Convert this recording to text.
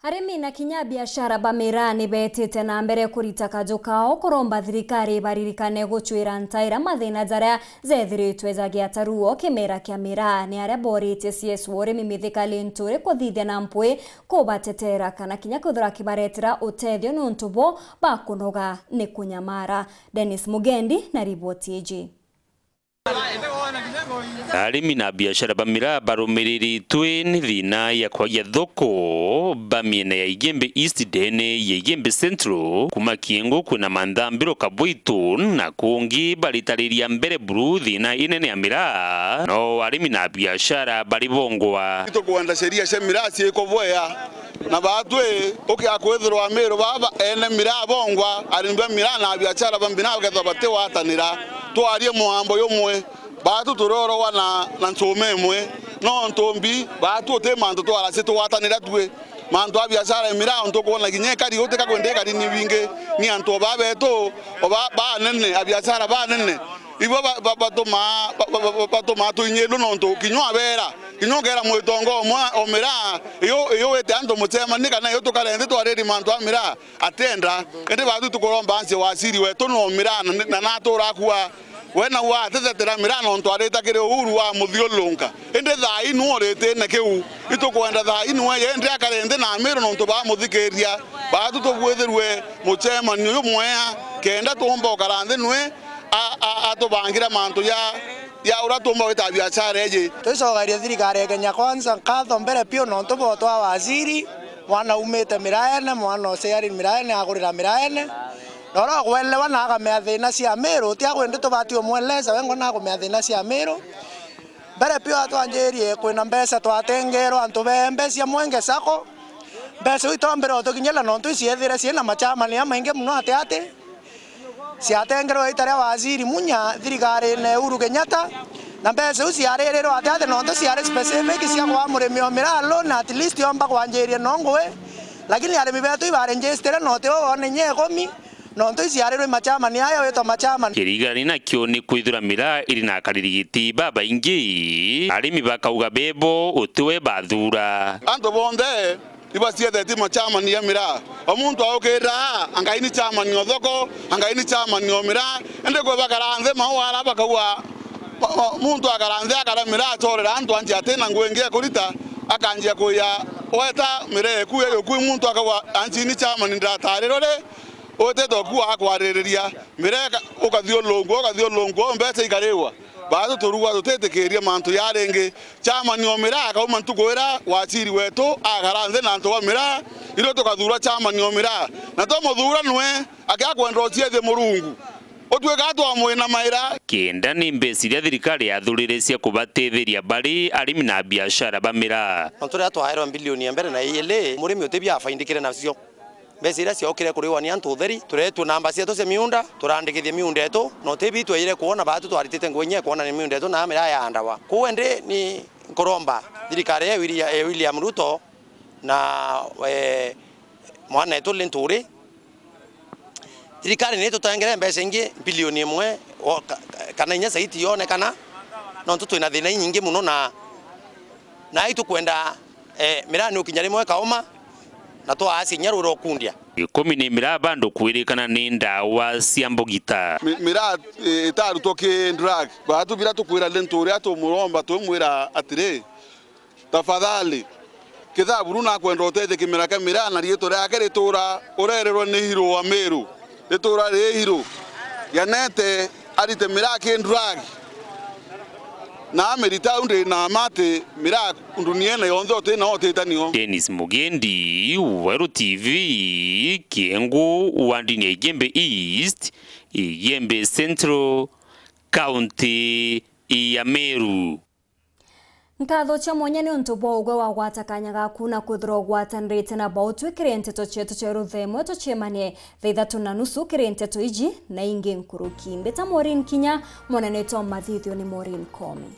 Arimi na kinya biashara bamirani betete na mbere kurita kaju kao kuromba thirikari baririkane guchwira ntaira mathina jaria zethiritwe jagiataruo kimera kia mirani aria borite CSO urimi mithikali nturi kuthithia na mpwi kubatetera kana kinya kuthura kibaretera utethio nuntubo bakunoga ni kunyamara. Dennis Mugendi na ripoti iji. Arimi na biashara bamira barumiriri twin thina ya kwagia thoko bamiene ya Igembe East dene ya Igembe Central kuma Kiengo kuna mandambiro kabwitu na kungi balitariria mbere buru thina inene ya mira no arimi na biashara baribongwa ito kuanda sheria cia mira ciiko boya na batwe akwethirwa mero baba ene mira bongwa arimba mira na biashara bambina getho bate watanira twarie muhambo yomwe batu turoro wana na nsomemwe no ntombi batu te mando to ala seto watanira twe mando abiashara mira onto kuona kinyeka ri oteka kwendeka ni winge ni anto babeto oba ba nene abiashara ba nene ibo bato ma to nyelo nonto kinywa bera kinyogera mwetongo mwa omira yo wete ando mutema nika na yo to kalende to areri mando amira atenda ende batu tukoromba anse wasiri weto no mira na to rakwa wena wa tetera mirano ntwareta kire uhuru wa muthiolunka ende thai nuorete na kiu itukwenda thai nuwe ende akarende na miro nonto ba muthikeria ba tutugwethirwe muchema ni umwea kenda tumba ukarande nuwe atubangira mantu ya uratumba weta biashara eje tucogaria thirikari ya Kenya Kwanza nkatho mbere pio nonto botwa waziri mwana umete miraene mwana oceari miraene agurira miraene noro gwelewa na agamea thina cia miru ti agwende tubatio mweleza wengo na agamea thina cia miru mbere pio atwanjirie kwina mbeca twatengerwo antu bembe cia mwenge sako mbeca itombere otukinyela nontu iciethire ciina machamani amaingi muno ate ciatengerwo itaria waziri munya thirikari ne Uhuru Kenyatta na mbeca ciaririro ate nontu ciari specific cia kwa murimi o miralo na at least yomba kwanjirie nongwe lakini arimi betu ibarenjestere note one nyekomi nonto isiarero machamani aya weto machamani kirigani na kyo ni kwithura mira iri na karirigiti baba ingi arimi bakauga bebo utwe bathura ando bonde ibasie theti machamani ya mira omuntu aukira angaini chamani othoko angaini chamani o mira ende kwe bakaranthe mawara bakawa muntu akaranthe akara mira atorera antu anje atena ngwenge kurita akanjia kuya weta mire kuya yoku muntu akawa anjini chamani ndatarerore ote doku akwarereria mireka ukathio longo mbete ikarewa bazo toruwa tutetekeria mantu yarenge chama ni omira ka umantu goera wachiri wetu agaranthe na nto mira iro tukathura chama ni omira na to muthura nwe akakwendrotie the murungu otwe gatwa mwena maira kenda ni mbesiria thirikari yathurire cia kubatetheria bari arimi na biashara bamira ontura twahero bilioni mbere na ile murimi utebia faindikire nacio besira ciokire kuriwa ni antu theri turetu namba cietu cia miunda turandikithie miunda yetu no tebi twire kuona batu twaritite ngwenye kuona ni miunda yetu na mira ya andawa kuende ni nkoromba thirikari ya William Ruto na mwana yetu Linturi thirikari ni tutangire mbeca ingi bilioni imwe kana inya saiti yone kana no twina thina nyingi muno na itu kwenda mirani ukinyari mwe kaoma na to asinyaruro kundia ikumi ni mira bando kwirikana ni ndawa cia mbugita mira itaru toke drug batu bira tukwira Linturi atu muromba tu mwira atire tafadhali kitha buruna kwenda otete kimira kamira na rieto rake ritura urererwo ni hiro wa Meru ritura ri hiro yanete arite mira ke drug na amerita unde na mate mira nduniene yonzo tena otetanio. Dennis Mugendi, Weru TV, Kiengo wandini Igembe East, Igembe Central, County ya Meru. Nkatho cha mwanya ni untubo ugwe wa gwatakanya gaku na kuthiro gwatanrite na bautwe kirenteto chetu cha ruthemwe tuchemanie thaa 3:30 kirenteto iji na ingi nkuruki mbeta Maureen Kinya mwana neto mathithio ni Maureen Komi.